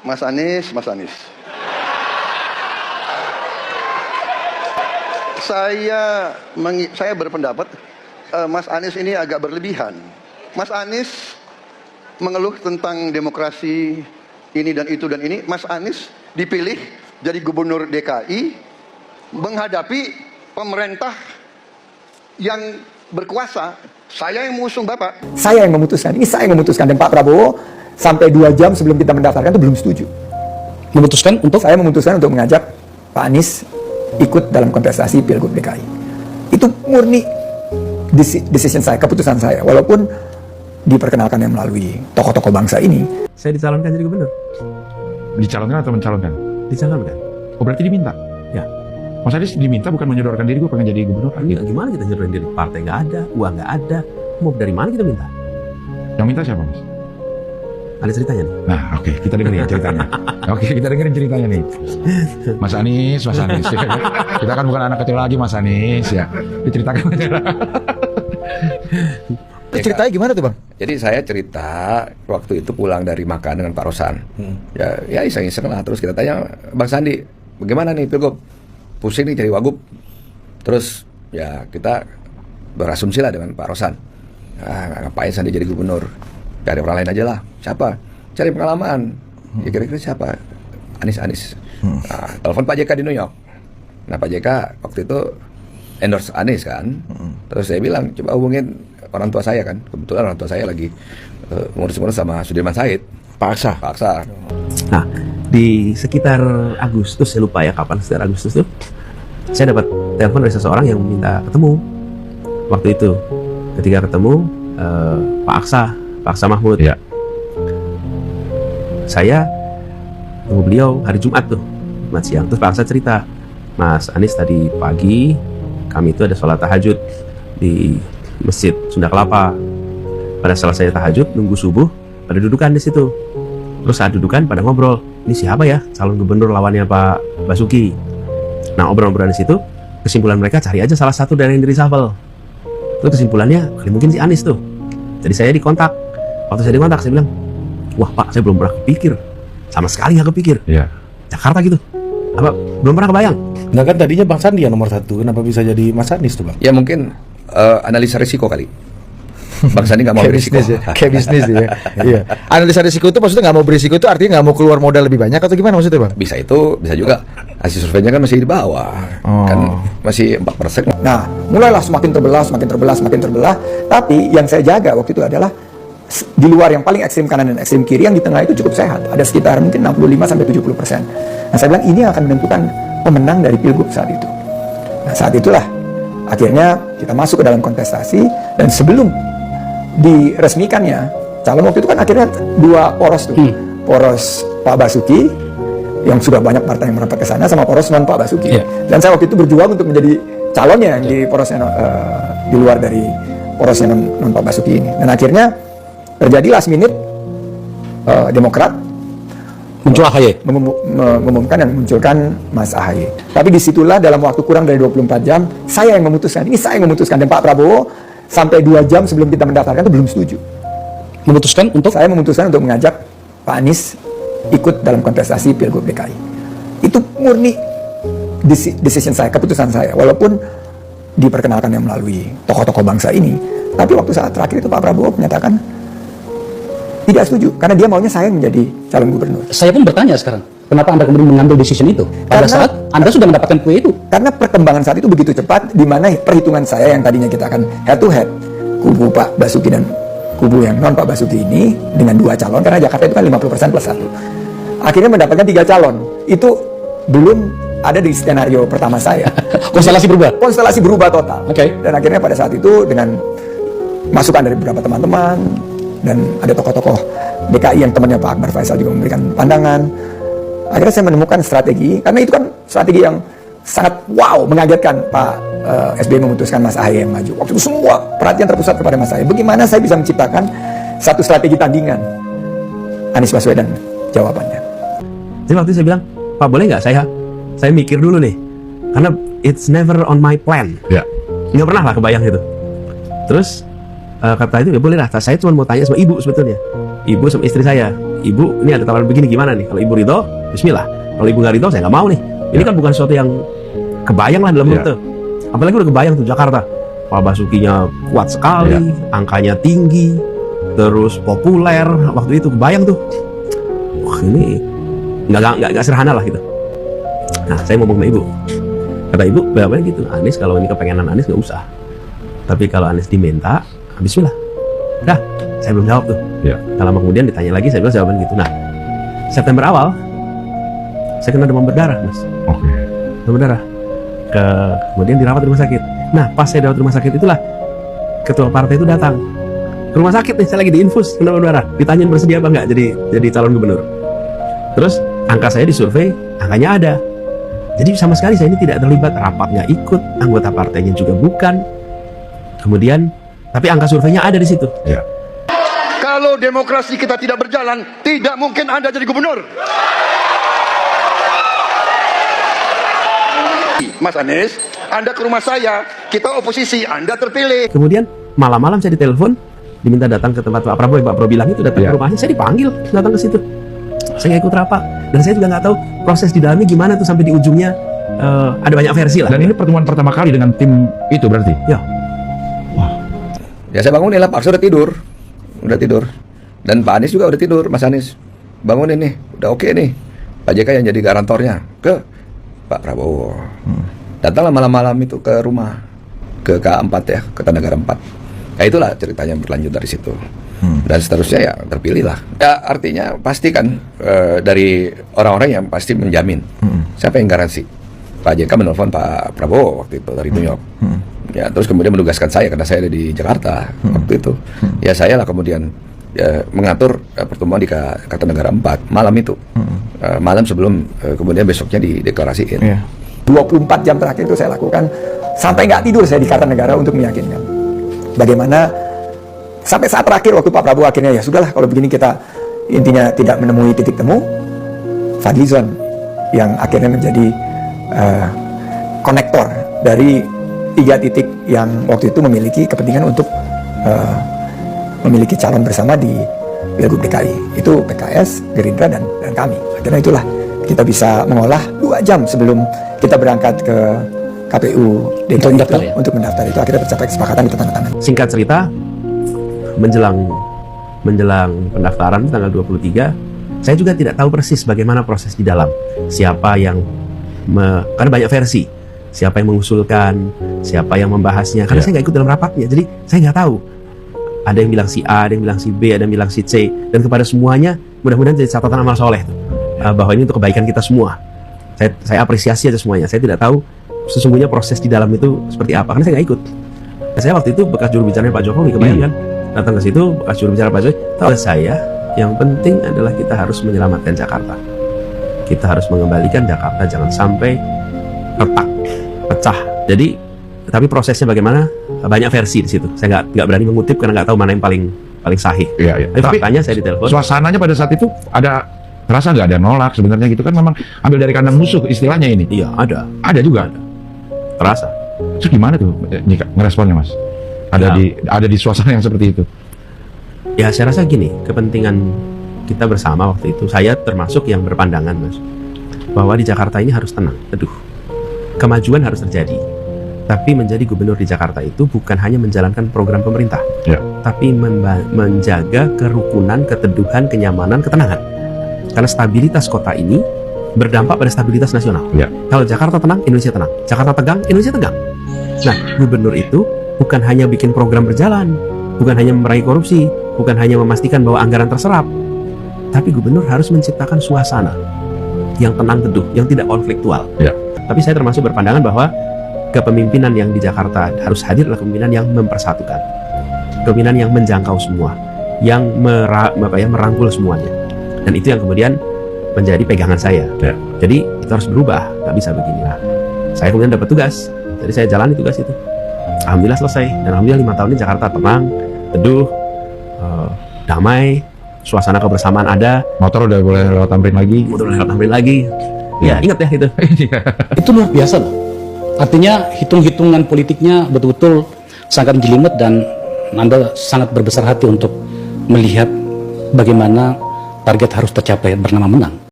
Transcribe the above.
Mas Anies. Saya berpendapat Mas Anies ini agak berlebihan. Mas Anies mengeluh tentang demokrasi ini dan itu dan ini. Mas Anies dipilih jadi gubernur DKI menghadapi pemerintah yang berkuasa. Saya yang mengusung Bapak. Saya yang memutuskan. Ini saya yang memutuskan. Dan Pak Prabowo sampai 2 jam sebelum kita mendaftarkan itu belum setuju. Memutuskan untuk? Saya memutuskan untuk mengajak Pak Anies ikut dalam kontestasi Pilgub DKI. Itu murni decision saya, keputusan saya. Walaupun diperkenalkannya melalui tokoh-tokoh bangsa ini. Saya dicalonkan jadi gubernur. Dicalonkan atau mencalonkan? Dicalonkan. Oh, berarti diminta? Ya. Mas Anies diminta bukan menyodorkan diri, gue pengen jadi gubernur. Gimana kita nyodorin diri? Partai nggak ada, uang nggak ada. Mau dari mana kita minta? Yang minta siapa, Mas? Ada ceritanya nih. Nah, oke, kita dengerin ceritanya. Oke, kita dengerin ceritanya nih. Mas Anies. Kita kan bukan anak kecil lagi, Mas Anies ya. Diceritakan aja. Ceritanya gimana tuh, Bang? Jadi saya cerita waktu itu pulang dari makan dengan Pak Rosan. Ya iseng-iseng lah. Terus kita tanya, Bang Sandi, bagaimana nih Pilgub? Pusing nih cari wagub. Terus ya kita berasumsi lah dengan Pak Rosan. Ngapain Sandi jadi gubernur? Cari orang lain aja lah. Siapa? Cari pengalaman. Ya kira-kira siapa? Anies. Nah, telepon Pak JK di New York. Nah Pak JK waktu itu endorse Anies kan. Terus saya bilang, coba hubungin orang tua saya kan. Kebetulan orang tua saya lagi ngurus-ngurus sama Sudirman Said. Pak Aksa. Nah, di sekitar Agustus, saya lupa ya kapan, sekitar Agustus tuh saya dapat telepon dari seseorang yang minta ketemu. Waktu itu ketika ketemu Pak Aksa Mahmud. Ya. Saya tunggu beliau hari Jumat siang. Terus Pak Aksa cerita, Mas Anies tadi pagi kami itu ada sholat tahajud di Masjid Sunda Kelapa. Pada selesai tahajud nunggu subuh pada dudukan di situ. Terus saat dudukan pada ngobrol, ini siapa ya calon gubernur lawannya Pak Basuki. Nah obrol-obrolan di situ, kesimpulan mereka cari aja salah satu dari yang di reshuffle. Terus kesimpulannya kali mungkin si Anies tuh. Jadi saya dikontak. Waktu saya dikontak saya bilang, wah Pak, saya belum pernah kepikir, sama sekali nggak kepikir. Iya. Jakarta gitu, apa belum pernah kebayang. Nah kan tadinya Bang Sandi yang nomor 1, kenapa bisa jadi Mas Anies tuh Bang? Ya mungkin analisa risiko kali. Bang Sandi nggak mau berisiko. Kayak bisnis ya. Iya. Analisa risiko itu maksudnya nggak mau berisiko itu artinya nggak mau keluar modal lebih banyak atau gimana maksudnya, Bang? Bisa juga. Hasil surveinya kan masih di bawah. Kan masih 4%. Nah, mulailah semakin terbelah. Tapi yang saya jaga waktu itu adalah di luar yang paling ekstrim kanan dan ekstrim kiri, yang di tengah itu cukup sehat. Ada sekitar mungkin 65-70%. Nah, saya bilang ini akan menentukan pemenang dari Pilgub saat itu. Nah, saat itulah akhirnya kita masuk ke dalam kontestasi, dan sebelum diresmikannya calon waktu itu kan akhirnya 2 poros tuh. Poros Pak Basuki yang sudah banyak partai yang merapat ke sana, sama poros non Pak Basuki. Dan saya waktu itu berjuang untuk menjadi calonnya yang di porosnya di luar dari porosnya non Pak Basuki ini. Dan akhirnya terjadi last minute Demokrat Muncul AHY mengumumkan dan munculkan Mas AHY. Tapi disitulah dalam waktu kurang dari 24 jam saya yang memutuskan. Ini saya yang memutuskan. Dan Pak Prabowo sampai 2 jam sebelum kita mendaftarkan itu belum setuju. memutuskan untuk? Saya memutuskan untuk mengajak Pak Anies ikut dalam kontestasi Pilgub DKI. Itu murni decision saya, keputusan saya. Walaupun diperkenalkannya melalui tokoh-tokoh bangsa ini, tapi waktu saat terakhir itu Pak Prabowo menyatakan tidak setuju, karena dia maunya saya menjadi calon gubernur. Saya pun bertanya sekarang, kenapa Anda kemudian mengambil decision itu? Pada saat Anda sudah mendapatkan kue itu. Karena perkembangan saat itu begitu cepat, di mana perhitungan saya yang tadinya kita akan head to head, kubu Pak Basuki dan kubu yang non Pak Basuki ini dengan 2 calon, karena Jakarta itu kan 50% plus 1. Akhirnya mendapatkan 3 calon. Itu belum ada di skenario pertama saya. Konstelasi berubah? Konstelasi berubah total. Oke. Dan akhirnya pada saat itu dengan masukan dari beberapa teman-teman, dan ada tokoh-tokoh DKI yang temannya Pak Akbar Faisal juga memberikan pandangan. Akhirnya saya menemukan strategi, karena itu kan strategi yang sangat wow, mengagetkan. Pak SBY memutuskan Mas AHY yang maju. Waktu itu semua perhatian terpusat kepada Mas AHY. Bagaimana saya bisa menciptakan satu strategi tandingan? Anies Baswedan jawabannya. Jadi waktu itu saya bilang, Pak boleh nggak saya mikir dulu nih, karena it's never on my plan. Ya. Nggak pernah lah kebayang gitu. Terus kata itu ya boleh lah, saya cuma mau tanya sama ibu sebetulnya. Ibu sama istri saya, Ibu, ini ada tawaran begini gimana nih? Kalau Ibu ridho, bismillah. Kalau Ibu nggak ridho, saya nggak mau nih. Ini kan bukan sesuatu yang kebayang lah dalam rute. Apalagi udah kebayang tuh Jakarta. Pak Basukinya kuat sekali, angkanya tinggi, terus populer. Waktu itu kebayang tuh. Wah, ini nggak sederhana lah gitu. Nah, saya ngomong sama Ibu. Kata Ibu, bapaknya gitu. Anies kalau ini kepengenan Anies nggak usah. Tapi kalau Anies diminta, bismillah. Dah, saya belum jawab tuh. Kalau kemudian ditanya lagi, saya bilang jawaban gitu. Nah, September awal, saya kena demam berdarah, Mas. Demam berdarah. Kemudian dirawat di rumah sakit. Nah, pas saya dirawat di rumah sakit itulah ketua partai itu datang ke rumah sakit nih. Saya lagi diinfus demam berdarah. Ditanyain bersedia apa nggak jadi calon gubernur. Terus angka saya disurvei, angkanya ada. Jadi sama sekali saya ini tidak terlibat, rapatnya ikut, anggota partainya juga bukan. Kemudian, tapi angka surveinya ada di situ. Kalau demokrasi kita tidak berjalan, tidak mungkin Anda jadi gubernur. Mas Anies, Anda ke rumah saya, kita oposisi, Anda terpilih. Kemudian malam-malam saya ditelepon, diminta datang ke tempat Pak Prabowo. Pak Prabowo bilang itu datang ke rumahnya, saya dipanggil datang ke situ. Saya nggak ikut rapat, dan saya juga nggak tahu proses di dalamnya gimana tuh sampai di ujungnya. Ada banyak versi lah. Dan ini pertemuan pertama kali dengan tim itu berarti? Ya saya bangunin lah, Pak Arso udah tidur. Dan Pak Anies juga udah tidur, Mas Anies. Bangunin nih, udah oke nih. Pak JK yang jadi garantornya ke Pak Prabowo. Datanglah malam-malam itu ke rumah, ke K4 ya, ke Tanegara 4. Ya itulah ceritanya berlanjut dari situ. Dan seterusnya ya terpilih lah. Ya artinya pasti kan dari orang-orang yang pasti menjamin. Siapa yang garansi? Pak JK menelpon Pak Prabowo waktu itu dari New York. Ya terus kemudian menugaskan saya karena saya ada di Jakarta waktu itu. Ya saya lah kemudian mengatur pertemuan di Kartanegara 4 malam itu. Malam sebelum kemudian besoknya dideklarasiin. 24 jam terakhir itu saya lakukan sampai nggak tidur saya di Kartanegara untuk meyakinkan bagaimana sampai saat terakhir waktu Pak Prabowo akhirnya ya sudahlah kalau begini kita intinya tidak menemui titik temu. Fadlizon yang akhirnya menjadi konektor dari 3 titik yang waktu itu memiliki kepentingan untuk memiliki calon bersama di Pilgub DKI. Itu PKS, Gerindra, dan kami. Akhirnya itulah kita bisa mengolah 2 jam sebelum kita berangkat ke KPU DKI untuk mendaftar itu. Akhirnya tercapai kesepakatan di tangan. Singkat cerita, menjelang pendaftaran tanggal 23, saya juga tidak tahu persis bagaimana proses di dalam. Siapa yang karena banyak versi. Siapa yang mengusulkan, siapa yang membahasnya. Karena saya nggak ikut dalam rapatnya, jadi saya nggak tahu. Ada yang bilang si A, ada yang bilang si B, ada yang bilang si C. Dan kepada semuanya, mudah-mudahan jadi catatan amal soleh tuh. Bahwa ini untuk kebaikan kita semua. Saya apresiasi aja semuanya. Saya tidak tahu sesungguhnya proses di dalam itu seperti apa, karena saya nggak ikut. Nah, saya waktu itu bekas juru bicara Pak Jokowi, kebayang kan? Datang ke situ, bekas juru bicara Pak Jokowi. Tahu saya, yang penting adalah kita harus menyelamatkan Jakarta. Kita harus mengembalikan Jakarta, jangan sampai retak, pecah. Jadi, tapi prosesnya bagaimana? Banyak versi di situ. Saya nggak berani mengutip karena nggak tahu mana yang paling sahih. Tapi faktanya saya ditelepon. Suasananya pada saat itu ada rasa nggak ada nolak sebenarnya gitu kan, memang ambil dari kandang musuh istilahnya ini. Iya, ada. Ada juga. Terasa. Terus gimana tuh ngeresponnya, Mas? Ada di suasana yang seperti itu. Ya saya rasa gini, kepentingan kita bersama waktu itu, saya termasuk yang berpandangan, Mas, bahwa di Jakarta ini harus tenang, teduh. Kemajuan harus terjadi. Tapi menjadi gubernur di Jakarta itu bukan hanya menjalankan program pemerintah, tapi menjaga kerukunan, keteduhan, kenyamanan, ketenangan. Karena stabilitas kota ini berdampak pada stabilitas nasional. Kalau Jakarta tenang, Indonesia tenang. Jakarta tegang, Indonesia tegang. Nah, gubernur itu bukan hanya bikin program berjalan, bukan hanya meraih korupsi, bukan hanya memastikan bahwa anggaran terserap, tapi gubernur harus menciptakan suasana yang tenang teduh, yang tidak konfliktual. Tapi saya termasuk berpandangan bahwa kepemimpinan yang di Jakarta harus hadir adalah kepemimpinan yang mempersatukan, kepemimpinan yang menjangkau semua, yang merangkul semuanya. Dan itu yang kemudian menjadi pegangan saya. Jadi itu harus berubah, nggak bisa begini. Nah, saya kemudian dapat tugas, jadi saya jalani tugas itu. Alhamdulillah selesai, dan alhamdulillah 5 tahun ini Jakarta tenang, teduh, damai, suasana kebersamaan ada. Motor udah boleh lewat Tamrin lagi. Ya, ingat ya itu. Itu luar biasa loh. Artinya hitung-hitungan politiknya betul-betul sangat jelimet, dan Anda sangat berbesar hati untuk melihat bagaimana target harus tercapai bernama menang.